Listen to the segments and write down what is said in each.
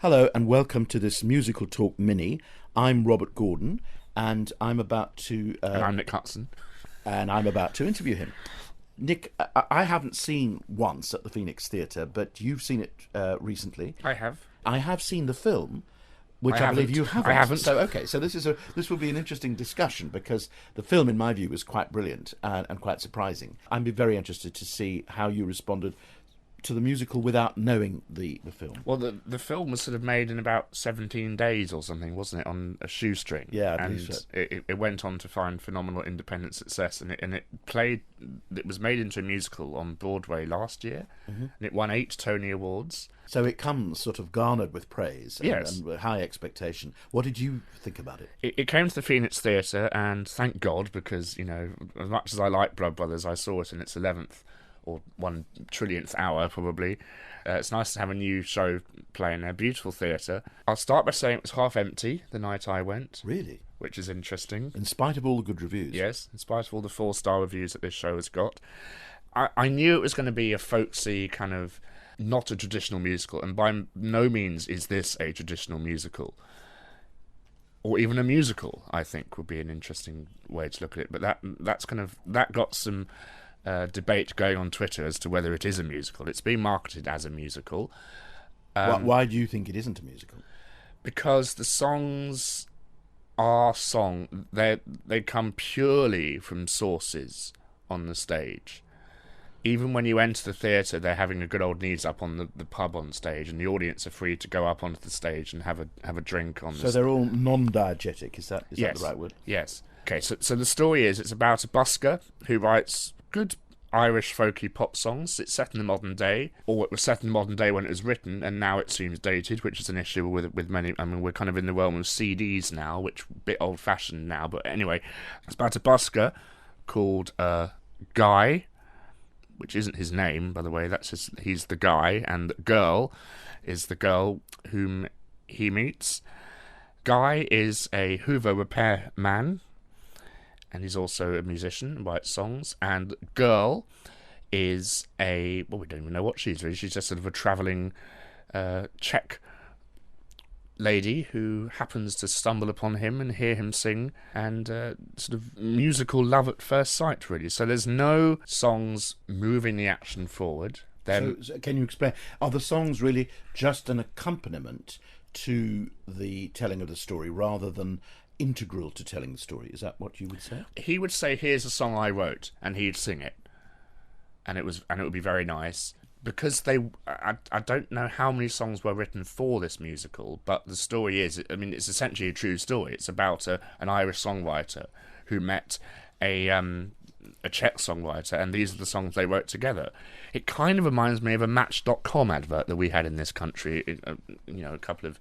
Hello and welcome to this Musical Talk mini. I'm Robert Gordon and I'm about to... and I'm Nick Hudson. And I'm about to interview him. Nick, I haven't seen once at the Phoenix Theatre, but you've seen it recently. I have. I have seen the film, which I believe you haven't. I haven't. So, okay, so this will be an interesting discussion because the film, in my view, was quite brilliant and quite surprising. I'd be very interested to see how you responded to the musical without knowing the film. Well, the film was sort of made in about 17 days or something, wasn't it, on a shoestring? Yeah, I believe so. It went on to find phenomenal independent success, and it was made into a musical on Broadway last year, and it won 8 Tony Awards. So it comes sort of garnered with praise Yes. and with high expectation. What did you think about it? It came to the Phoenix Theatre, and thank God, because, you know, as much as I like Blood Brothers, I saw it in its 11th or 1 trillionth hour, probably. It's nice to have a new show playing there. Beautiful theatre. I'll start by saying it was half empty the night I went. Really? Which is interesting. In spite of all the good reviews? Yes, in spite of all the 4-star reviews that this show has got. I knew it was going to be a folksy kind of, not a traditional musical, and by no means is this a traditional musical. Or even a musical, I think, would be an interesting way to look at it. But that got some debate going on Twitter as to whether it is a musical. It's being marketed as a musical. Why do you think it isn't a musical? Because the songs are they come purely from sources on the stage. Even when you enter the theatre, they're having a good old knees up on the pub on stage, and the audience are free to go up onto the stage and have a drink on. So they're all non-diegetic. Is that the right word? Yes. Okay. So the story is it's about a busker who writes good Irish folky pop songs. It's set in the modern day, or it was set in the modern day when it was written, and now it seems dated, which is an issue with many. I mean, we're kind of in the realm of CDs now, which a bit old-fashioned now. But anyway, it's about a busker called Guy, which isn't his name, by the way. He's the guy, and the girl is the girl whom he meets. Guy is a Hoover repair man, and he's also a musician and writes songs. And girl is we don't even know what she's really. She's just sort of a travelling Czech lady who happens to stumble upon him and hear him sing, and sort of musical love at first sight, really. So there's no songs moving the action forward. So can you explain, are the songs really just an accompaniment to the telling of the story rather than integral to telling the story? Is that what you would say? He would say, here's a song I wrote, and he'd sing it, and it would be very nice. Because I don't know how many songs were written for this musical, but the story is, I mean, it's essentially a true story. It's about an Irish songwriter who met a Czech songwriter, and these are the songs they wrote together. It kind of reminds me of a Match.com advert that we had in this country, a couple of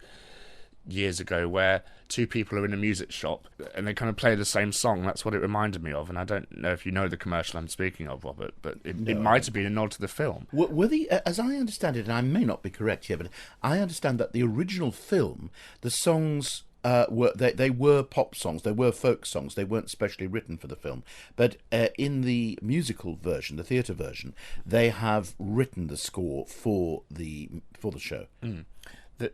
years ago, where two people are in a music shop and they kind of play the same song. That's what it reminded me of, and I don't know if you know the commercial I'm speaking of, Robert, but it might have been a nod to the film. Were as I understand it, and I may not be correct here, but I understand that the original film, the songs were pop songs, they were folk songs, they weren't specially written for the film, but in the musical version, the theatre version, they have written the score for the show.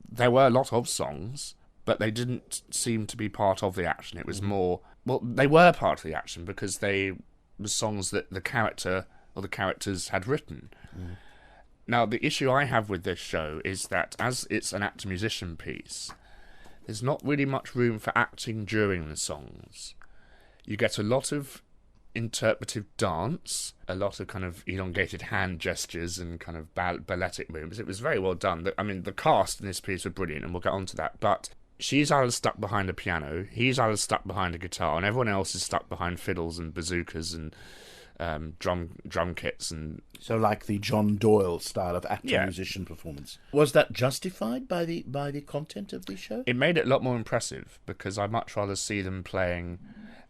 There were a lot of songs, but they didn't seem to be part of the action. It was more... Well, they were part of the action because they were songs that the character or the characters had written. Now, the issue I have with this show is that as it's an actor-musician piece, there's not really much room for acting during the songs. You get a lot of interpretive dance, a lot of kind of elongated hand gestures and kind of balletic movements. It was very well done. I mean, the cast in this piece were brilliant, and we'll get on to that. But she's either stuck behind a piano, he's either stuck behind a guitar, and everyone else is stuck behind fiddles and bazookas and drum kits. And so like the John Doyle style of actor-musician performance. Was that justified by the content of the show? It made it a lot more impressive, because I'd much rather see them playing...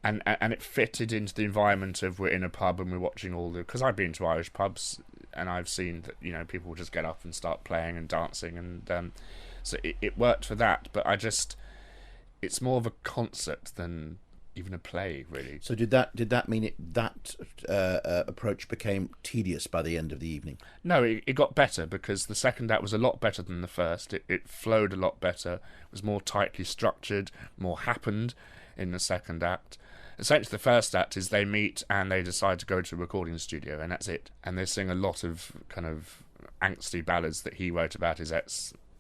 And it fitted into the environment of we're in a pub and we're watching all the... Because I've been to Irish pubs and I've seen that, people will just get up and start playing and dancing. And so it worked for that. But it's more of a concert than even a play, really. So did that mean that approach became tedious by the end of the evening? No, it got better because the second act was a lot better than the first. It flowed a lot better. It was more tightly structured. More happened in the second act. Essentially, the first act is they meet and they decide to go to a recording studio, and that's it. And they sing a lot of kind of angsty ballads that he wrote about his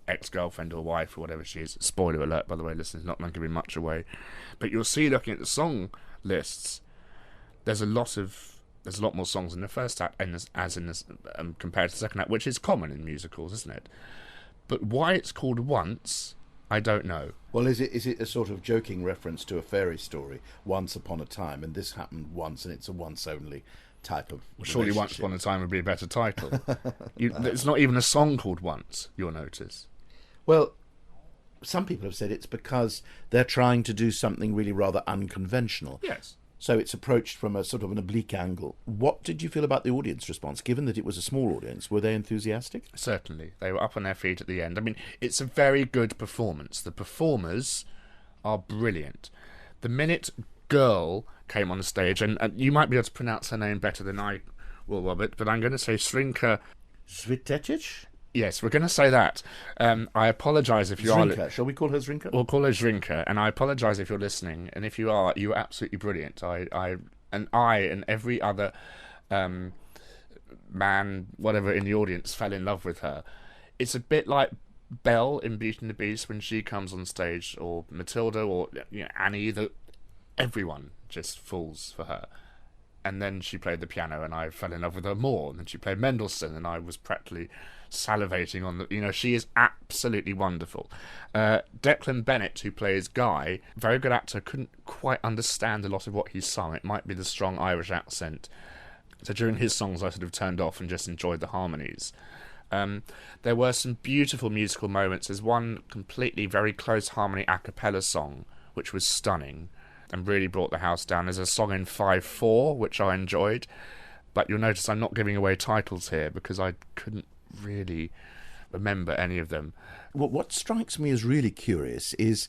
ex-girlfriend or wife or whatever she is. Spoiler alert, by the way, listeners, not giving much away. But you'll see, looking at the song lists, there's a lot more songs in the first act compared to the second act, which is common in musicals, isn't it? But why it's called Once, I don't know. Well, is it a sort of joking reference to a fairy story, Once Upon a Time, and this happened once, and it's a once only type of Surely Once Upon a Time would be a better title. It's not even a song called Once, you'll notice. Well, some people have said it's because they're trying to do something really rather unconventional. Yes. So it's approached from a sort of an oblique angle. What did you feel about the audience response? Given that it was a small audience, were they enthusiastic? Certainly. They were up on their feet at the end. I mean, it's a very good performance. The performers are brilliant. The minute Girl came on the stage, and you might be able to pronounce her name better than I will, Robert, but I'm going to say Srinka Svitetich? Yes, we're going to say that. I apologise if you are... Shall we call her Zrinka? We'll call her Zrinka, and I apologise if you're listening. And if you are, you're absolutely brilliant. I and every other man, whatever, in the audience fell in love with her. It's a bit like Belle in Beauty and the Beast when she comes on stage, or Matilda, or Annie. Everyone just falls for her. And then she played the piano, and I fell in love with her more. And then she played Mendelssohn, and I was practically salivating on the... she is absolutely wonderful. Declan Bennett, who plays Guy, very good actor, couldn't quite understand a lot of what he sung. It might be the strong Irish accent. So during his songs, I sort of turned off and just enjoyed the harmonies. There were some beautiful musical moments. There's one completely very close harmony a cappella song, which was stunning and really brought the house down. There's a song in 5/4, which I enjoyed. But you'll notice I'm not giving away titles here because I couldn't really remember any of them. Well, what strikes me as really curious is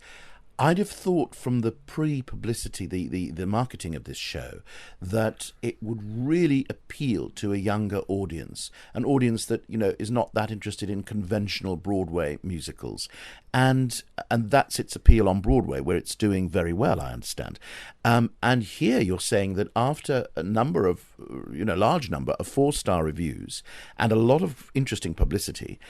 I'd have thought from the pre-publicity, the marketing of this show, that it would really appeal to a younger audience, an audience that is not that interested in conventional Broadway musicals, and that's its appeal on Broadway, where it's doing very well, I understand. And here you're saying that after a number of, large number of 4-star reviews and a lot of interesting publicity,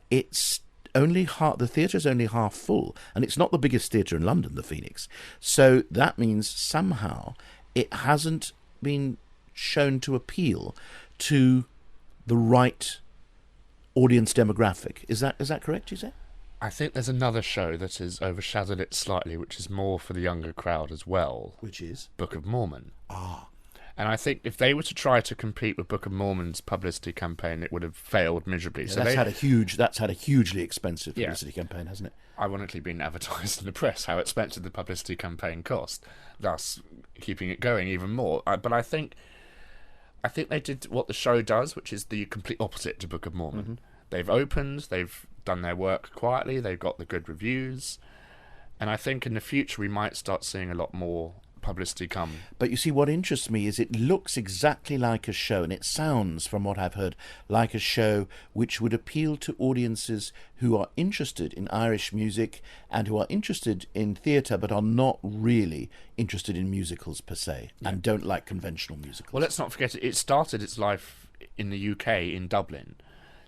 it's the theatre's only half full, and it's not the biggest theatre in London, the Phoenix. So that means somehow it hasn't been shown to appeal to the right audience demographic. Is that correct, you say? I think there's another show that has overshadowed it slightly, which is more for the younger crowd as well. Which is? Book of Mormon. Ah. And I think if they were to try to compete with Book of Mormon's publicity campaign, it would have failed miserably. Yeah, that's had a hugely expensive publicity campaign, hasn't it? Ironically, been advertised in the press how expensive the publicity campaign cost, thus keeping it going even more. But I think they did what the show does, which is the complete opposite to Book of Mormon. Mm-hmm. They've opened, they've done their work quietly, they've got the good reviews, and I think in the future we might start seeing a lot more publicity come. But you see, what interests me is it looks exactly like a show, and it sounds, from what I've heard, like a show which would appeal to audiences who are interested in Irish music and who are interested in theatre but are not really interested in musicals per se, and don't like conventional musicals. Well, let's not forget it started its life in the UK, in Dublin.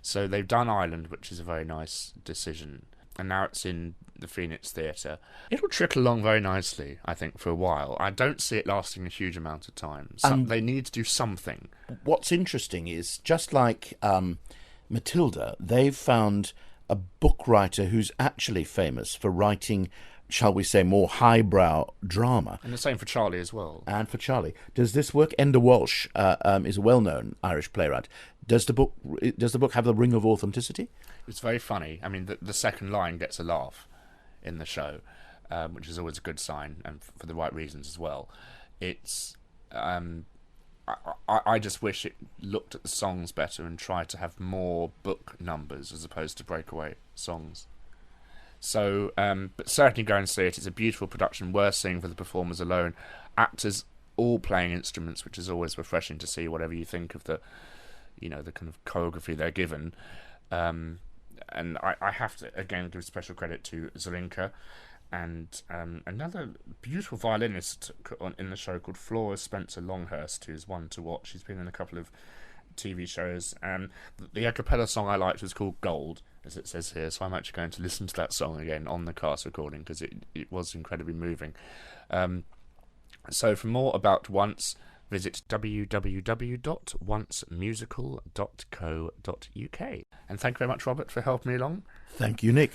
So they've done Ireland, which is a very nice decision, and now it's in the Phoenix Theatre. It'll trickle along very nicely, I think, for a while. I don't see it lasting a huge amount of time. They need to do something. What's interesting is, just like Matilda, they've found a book writer who's actually famous for writing, shall we say, more highbrow drama. And the same for Charlie as well. And for Charlie. Does this work? Enda Walsh is a well-known Irish playwright. Does the book have the ring of authenticity? It's very funny. I mean, the second line gets a laugh in the show, which is always a good sign, and for the right reasons as well. It's I just wish it looked at the songs better and tried to have more book numbers as opposed to breakaway songs. So, but certainly go and see it. It's a beautiful production, worth seeing for the performers alone. Actors all playing instruments, which is always refreshing to see, whatever you think of the, the kind of choreography they're given. And I have to, again, give special credit to Zelinka and another beautiful violinist in the show called Flora Spencer Longhurst, who's one to watch. She's been in a couple of TV shows. The a cappella song I liked was called Gold, as it says here, so I'm actually going to listen to that song again on the cast recording because it was incredibly moving. So for more about Once, visit www.oncemusical.co.uk. And thank you very much, Robert, for helping me along. Thank you, Nick.